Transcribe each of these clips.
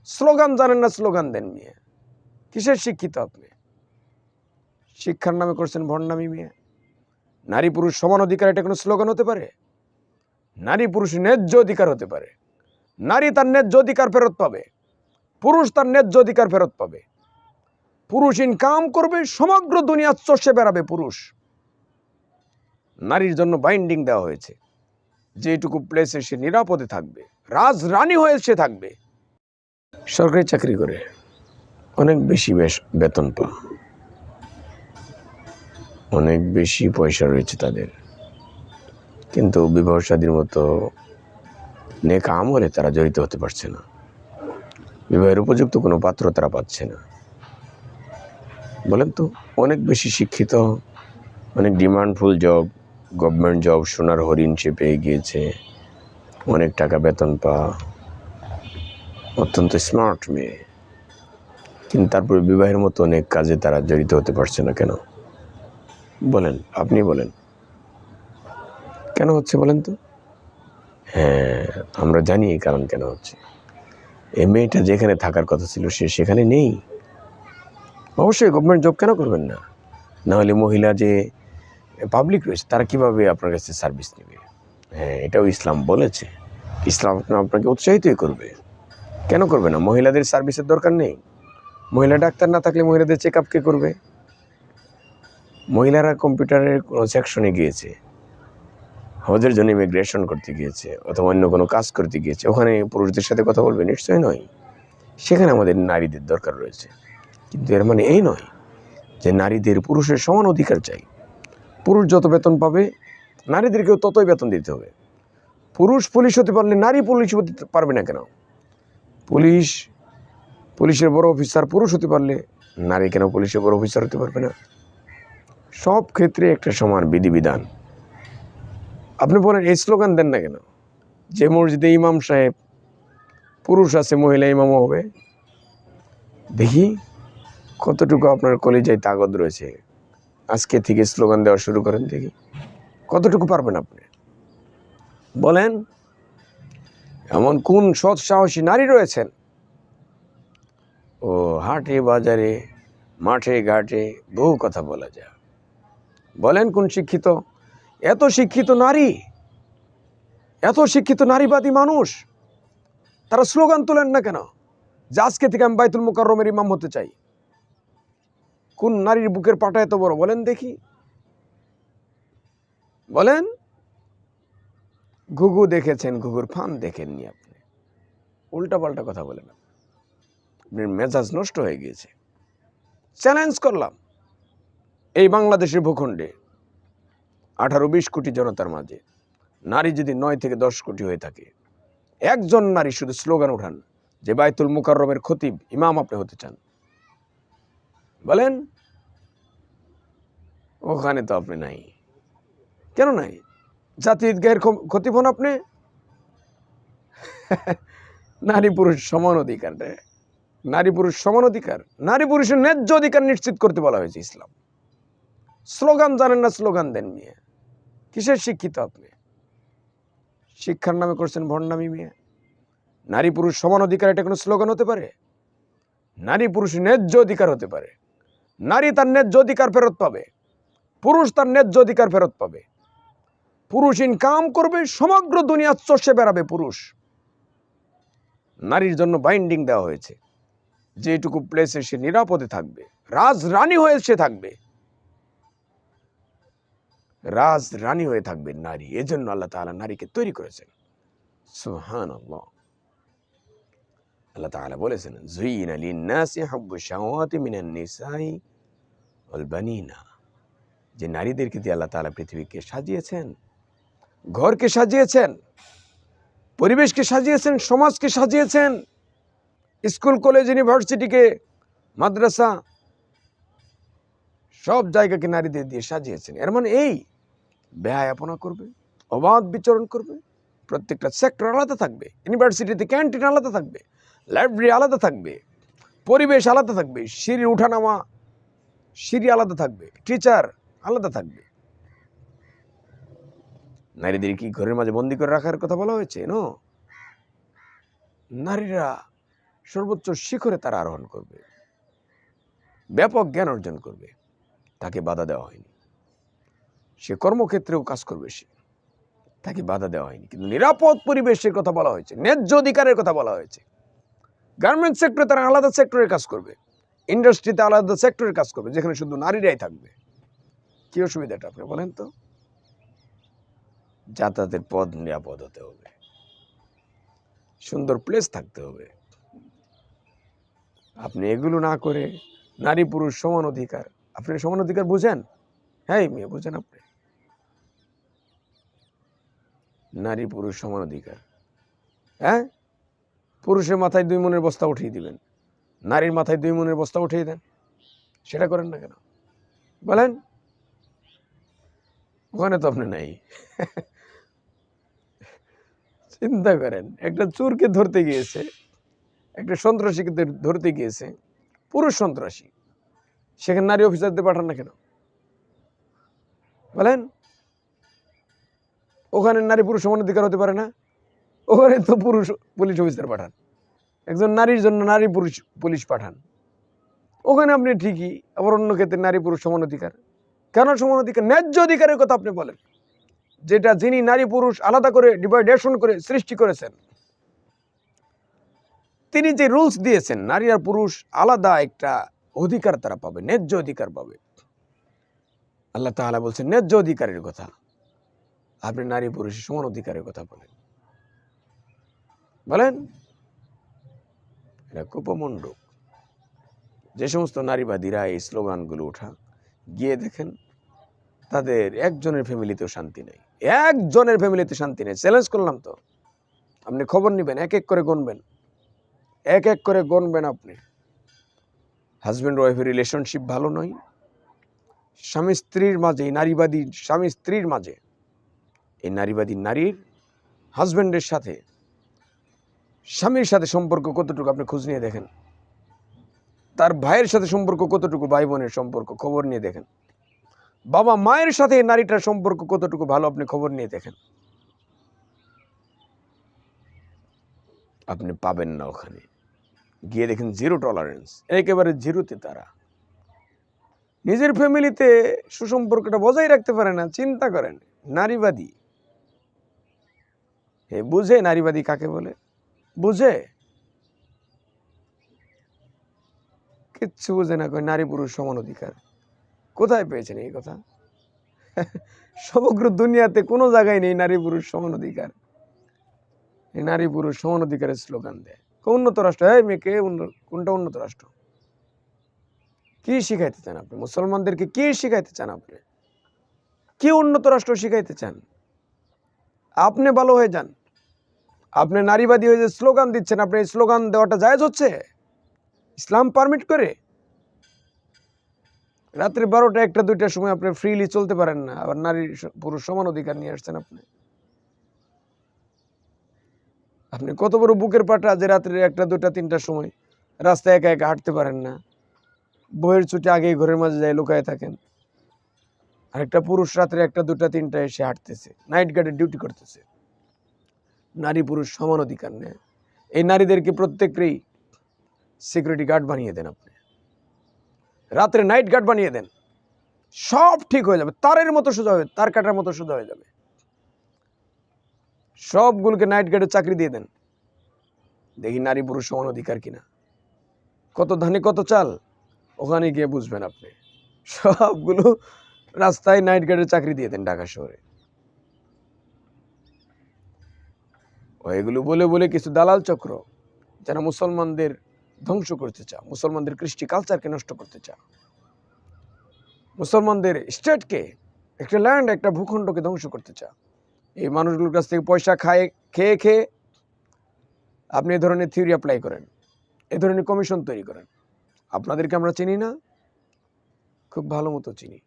Slogan জানেন না, slogan দেন মিয়া। কিসের শিক্ষিত আপনি? শিক্ষার নামে করছেন ভণ্ডামি মিয়া। নারী পুরুষ সমান অধিকার, এটা কোনো স্লোগান হতে পারে? নারী পুরুষ ন্যায্য অধিকার হতে পারে। নারী তার ন্যায্য অধিকার ফেরত পাবে, পুরুষ তার ন্যায্য অধিকার ফেরত পাবে। পুরুষ ইনকাম করবে, সমগ্র দুনিয়া চষে বেড়াবে পুরুষ। নারীর জন্য বাইন্ডিং দেওয়া হয়েছে, যেটুকু প্লেসে সে নিরাপদে থাকবে, রাজরানী হয়ে সে থাকবে। সরকারি চাকরি করে অনেক বেশি বেতন পা, অনেক বেশি পয়সা রয়েছে তাদের, কিন্তু বিবাহ শাদীর মতো নেক আমলে তারা জড়িত হতে পারছে না। বিবাহের উপযুক্ত কোনো পাত্র তারা পাচ্ছে না। বলেন তো, অনেক বেশি শিক্ষিত, অনেক ডিমান্ডফুল জব, গভর্নমেন্ট জব, সোনার হরিণ সে পেয়ে গিয়েছে, অনেক টাকা বেতন পা, অত্যন্ত স্মার্ট মেয়ে, কিন্তু তারপরে বিবাহের মতো অনেক কাজে তারা জড়িত হতে পারছে না। কেন বলেন? আপনি বলেন কেন হচ্ছে বলেন তো? হ্যাঁ, আমরা জানি এই কারণ কেন হচ্ছে। এই মেয়েটা যেখানে থাকার কথা ছিল সে সেখানে নেই। অবশ্যই গভর্নমেন্ট জব কেন করবেন না? নাহলে মহিলা যে পাবলিক রয়েছে তারা কিভাবে আপনার কাছে সার্ভিস নেবে? হ্যাঁ, এটাও ইসলাম বলেছে। ইসলাম আপনাকে উৎসাহিতই করবে। কেন করবে না? মহিলাদের সার্ভিসের দরকার নেই? মহিলা ডাক্তার না থাকলে মহিলাদের চেক আপ কে করবে? মহিলারা কম্পিউটারের কোনো সেকশনে গিয়েছে, ওদের জন্য ইমিগ্রেশন করতে গিয়েছে অথবা অন্য কোনো কাজ করতে গিয়েছে, ওখানে পুরুষদের সাথে কথা বলবে? নিশ্চয়ই নয়। সেখানে আমাদের নারীদের দরকার রয়েছে, কিন্তু এর মানে এই নয় যে নারীদের পুরুষের সমান অধিকার চাই। পুরুষ যত বেতন পাবে নারীদেরকেও ততই বেতন দিতে হবে। পুরুষ পুলিশ হতে পারলে নারী পুলিশ হতে পারবে না কেন? পুলিশের বড় অফিসার পুরুষ হতে পারলে নারী কেন পুলিশের বড় অফিসার হতে পারবে না? সব ক্ষেত্রে একটা সমান বিধিবিধান। আপনি বলেন এই স্লোগান দেন না কেন যে মসজিদে ইমাম সাহেব পুরুষ আছে, মহিলা ইমামও হবে? দেখি কতটুকু আপনার কলিজায় তাগদ রয়েছে। আজকে থেকে স্লোগান দেওয়া শুরু করেন, দেখি কতটুকু পারবেন আপনি। বলেন, এমন কোন সৎ সাহসী নারী রয়েছেন? ও হাটে বাজারে মাঠে ঘাটে বহু কথা বলা যায়। বলেন কোন শিক্ষিত, এত শিক্ষিত নারী, এত শিক্ষিত নারীবাদী মানুষ, তারা স্লোগান তোলেন না কেন যে আজকে থেকে আমি বাইতুল মুকাররমের ইমাম হতে চাই? কোন নারীর বুকের পাটা এত বড়? বলেন দেখি, বলেন। ঘুঘু দেখেছেন, ঘুঘুর ফান দেখেননি আপনি। উল্টা পাল্টা কথা বলেন, আপনার মেজাজ নষ্ট হয়ে গিয়েছে। চ্যালেঞ্জ করলাম, এই বাংলাদেশের ভূখণ্ডে 18-20 কোটি জনতার মাঝে নারী যদি 9 থেকে 10 কোটি হয়ে থাকে, একজন নারী শুধু স্লোগান উঠান যে বাইতুল মুকাররমের খতিব ইমাম আপনি হতে চান, বলেন। ওখানে তো আপনি নাই। কেন নাই? জাতীয় ঈদগাহের খতিব হন আপনি। নারী পুরুষ সমান অধিকার, নারী পুরুষ সমান অধিকার, নারী পুরুষের ন্যায্য অধিকার নিশ্চিত করতে বলা হয়েছে ইসলাম। স্লোগান জানেন না, স্লোগান দেন মিয়া। কিসের শিক্ষিত আপনি? শিক্ষার নামে করছেন ভণ্ডামি মিয়া। নারী পুরুষ সমান অধিকার, এটা কোনো স্লোগান হতে পারে? নারী পুরুষ ন্যায্য অধিকার হতে পারে। নারী তার ন্যায্য অধিকার ফেরত পাবে, পুরুষ তার ন্যায্য অধিকার ফেরত পাবে। পুরুষ ইনকাম করবে, সমগ্র দুনিয়া চষে বেড়াবে পুরুষ। নারীর জন্য বাইন্ডিং দেওয়া হয়েছে, যেটুকু প্লেসে সে নিরাপদে থাকবে, রাজরানী হয়ে সে থাকবে, রাজরানী হয়ে থাকবে নারী। এজন্য আল্লাহ তাআলা নারীকে তৈরি করেছেন। সুবহানাল্লাহ। আল্লাহ তাআলা বলেছেন, যুইনা লিন-নাসি হুব্বুশ শাহাওয়াতি মিনান নিসাই ওয়াল বানিনা। যে নারীদেরকে দিয়ে আল্লাহ তাআলা পৃথিবীকে সাজিয়েছেন, ঘরকে সাজিয়েছেন, পরিবেশকে সাজিয়েছেন, সমাজকে সাজিয়েছেন, স্কুল কলেজ ইউনিভার্সিটিকে, মাদ্রাসা, সব জায়গাকে নারীদের দিয়ে সাজিয়েছেন। এর মানে এই বেহায়াপনা করবে, অবাধ বিচরণ করবে, প্রত্যেকটা সেক্টর আলাদা থাকবে, ইউনিভার্সিটিতে ক্যান্টিন আলাদা থাকবে, লাইব্রেরি আলাদা থাকবে, পরিবেশ আলাদা থাকবে, সিঁড়ি উঠানামা সিঁড়ি আলাদা থাকবে, টিচার আলাদা থাকবে। নারীদের কি ঘরের মাঝে বন্দি করে রাখার কথা বলা হয়েছে? নো, নারীরা সর্বোচ্চ শিখরে তারা আরোহণ করবে, ব্যাপক জ্ঞান অর্জন করবে, তাকে বাধা দেওয়া হয়নি। সে কর্মক্ষেত্রেও কাজ করবে, সে তাকে বাধা দেওয়া হয়নি। কিন্তু নিরাপদ পরিবেশের কথা বলা হয়েছে, ন্যায্য অধিকারের কথা বলা হয়েছে। গার্মেন্টস সেক্টরে তারা আলাদা সেক্টরের কাজ করবে, ইন্ডাস্ট্রিতে আলাদা সেক্টরের কাজ করবে, যেখানে শুধু নারীরাই থাকবে। কি অসুবিধাটা আপনি বলেন তো? যাতায়াতের পথ নিরাপদ হতে হবে, সুন্দর প্লেস থাকতে হবে। আপনি এগুলো না করে নারী পুরুষ সমান অধিকার, আপনি সমান অধিকার বুঝেন? হ্যাঁ মেয়ে বুঝেন আপনি? নারী পুরুষ সমান অধিকার, হ্যাঁ? পুরুষের মাথায় 2 মনের বস্তা উঠিয়ে দিবেন, নারীর মাথায় 2 মনের বস্তা উঠিয়ে দেন, সেটা করেন না কেন বলেন? ওখানে তো আপনি নাই। চিন্তা করেন, একটা চোরকে ধরতে গিয়েছে, একটা সন্ত্রাসীকে ধরতে গিয়েছে, পুরুষ সন্ত্রাসী, সেখানে নারী অফিসারদের পাঠান না কেন বলেন? ওখানে নারী পুরুষ সমান অধিকার হতে পারে না? ওখানে তো পুরুষ পুলিশ অফিসার পাঠান, একজন নারীর জন্য নারী পুরুষ পুলিশ পাঠান। ওখানে আপনি ঠিকই, আবার অন্য ক্ষেত্রে নারী পুরুষ সমান অধিকার। কেন সমান অধিকার? ন্যায্য অধিকারের কথা আপনি বলেন, যেটা যিনি নারী পুরুষ আলাদা করে ডিভাইডেশন করে সৃষ্টি করেছেন, তিনি যে রুলস দিয়েছেন, নারী আর পুরুষ আলাদা একটা অধিকার তারা পাবে, ন্যায্য অধিকার পাবে। আল্লাহ তাআলা বলছেন ন্যায্য অধিকারের কথা, আপনি নারী পুরুষের সমান অধিকারের কথা বলেন। এটা কুপমণ্ডক। যে সমস্ত নারীবাদীরা এই স্লোগানগুলো ওঠা, গিয়ে দেখেন তাদের একজনের ফ্যামিলিতেও শান্তি নেই, একজনের ফ্যামিলিতে শান্তি নেই। চ্যালেঞ্জ করলাম তো, আপনি খবর নেবেন, এক এক করে গুনবেন, এক এক করে গুনবেন আপনি। হাজব্যান্ড ওয়াইফের রিলেশনশিপ ভালো নয়, স্বামী স্ত্রীর মাঝে, নারীবাদী স্বামী স্ত্রীর মাঝে, এই নারীবাদী নারীর হাজব্যান্ডের সাথে, স্বামীর সাথে সম্পর্ক কতটুকু আপনি খোঁজ নিয়ে দেখেন। তার ভাইয়ের সাথে সম্পর্ক কতটুকু, ভাই বোনের সম্পর্ক খবর নিয়ে দেখেন। বাবা মায়ের সাথে নারীটার সম্পর্ক কতটুকু ভালো, আপনি খবর নিয়ে দেখেন। আপনি পাবেন না। ওখানে গিয়ে দেখেন জিরো টলারেন্স, একেবারে জিরোতে। তারা নিজের ফ্যামিলিতে সুসম্পর্কটা বজায় রাখতে পারে না। চিন্তা করেন, নারীবাদী। বুঝে নারীবাদী কাকে বলে? বুঝে? কিচ্ছু বুঝে না। নারী পুরুষ সমান অধিকার কোথায় পেয়েছেন এই কথা? সমগ্র দুনিয়াতে কোনো জায়গায় নেই নারী পুরুষ সমান অধিকার। এই নারী পুরুষ সমান অধিকারের স্লোগান দেয় উন্নত রাষ্ট্র। এই মেয়েকে কোনটা উন্নত রাষ্ট্র? কি শিখাইতে চান আপনি মুসলমানদেরকে? কি শিখাইতে চান আপনি? কি উন্নত রাষ্ট্র শিখাইতে চান? আপনি ভালো হয়ে যান। আপনি নারীবাদী হয়ে যে স্লোগান দিচ্ছেন, আপনি এই স্লোগান দেওয়াটা জায়েজ হচ্ছে? ইসলাম পারমিট করে? রাত্রি 12টা 1টা 2টার সময় আপনি ফ্রিলি চলতে পারেন না, আবার নারী পুরুষ সমান অধিকার নিয়ে আসছেন আপনি। আপনি কত বড় বুকের পাটা যে রাত্রি 1টা 2টা 3টার সময় রাস্তায় একা একা হাঁটতে পারেন না, বইয়ের ছুটি আগেই ঘরের মাঝে যায় লুকায় থাকেন। আর একটা পুরুষ রাত্রে 1টা 2টা 3টা এসে হাঁটতেছে, নাইট গার্ডের ডিউটি করতেছে। নারী পুরুষ সমান অধিকার নেয়। এই নারীদেরকে প্রত্যেককেই সিকিউরিটি গার্ড বানিয়ে দেন আপনি, রাত্রে নাইট গার্ড বানিয়ে দেন, সব ঠিক হয়ে যাবে। তারের মতো সোজা হবে, তার কাটার মতো সোজা হয়ে যাবে। সবগুলোকে নাইট গার্ডের চাকরি দিয়ে দেন, দেখি নারী পুরুষ সমান অধিকার কিনা। কত ধানে কত চাল, ওখানে গিয়ে বুঝবেন আপনি। সবগুলো রাস্তায় নাইট গার্ডের চাকরি দিয়ে দেন ঢাকা শহরে। এগুলো বলে বলে কিছু দালাল চক্র যারা মুসলমানদের ধ্বংস করতে চায়, মুসলমানদের কৃষ্টি কালচারকে নষ্ট করতে চায়, মুসলমানদের স্টেটকে, একটা ল্যান্ড, একটা ভূখণ্ডকে ধ্বংস করতে চায়, এই মানুষগুলোর কাছ থেকে পয়সা খেয়ে খেয়ে আপনি এ ধরনের থিওরি অ্যাপ্লাই করেন, এ ধরনের কমিশন তৈরি করেন। আপনাদেরকে আমরা চিনি না? খুব ভালো মতো চিনি।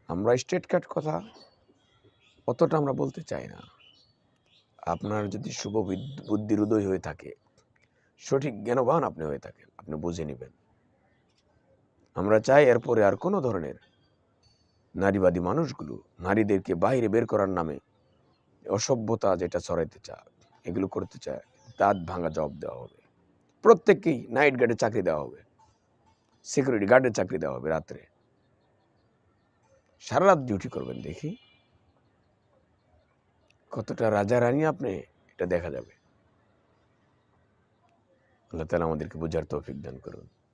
আমরা স্টেট কাট কথা অতটা আমরা বলতে চাই না। আপনার যদি শুভ বুদ্ধির উদয় হয়ে থাকে, সঠিক জ্ঞানবান আপনি হয়ে থাকেন, আপনি বুঝে নেবেন। আমরা চাই এরপরে আর কোনো ধরনের নারীবাদী মানুষগুলো নারীদেরকে বাইরে বের করার নামে অসভ্যতা যেটা ছড়াইতে চায়, এগুলো করতে চায়, দাঁত ভাঙা জবাব দেওয়া হবে। প্রত্যেককেই নাইট গার্ডে চাকরি দেওয়া হবে, সিকিউরিটি গার্ডের চাকরি দেওয়া হবে, রাত্রে সারা রাত ডিউটি করবেন। দেখি কতটা রাজা রানী আপনি, এটা দেখা যাবে। আল্লাহ তাআলা আমাদেরকে বোঝার তৌফিক দান করুন।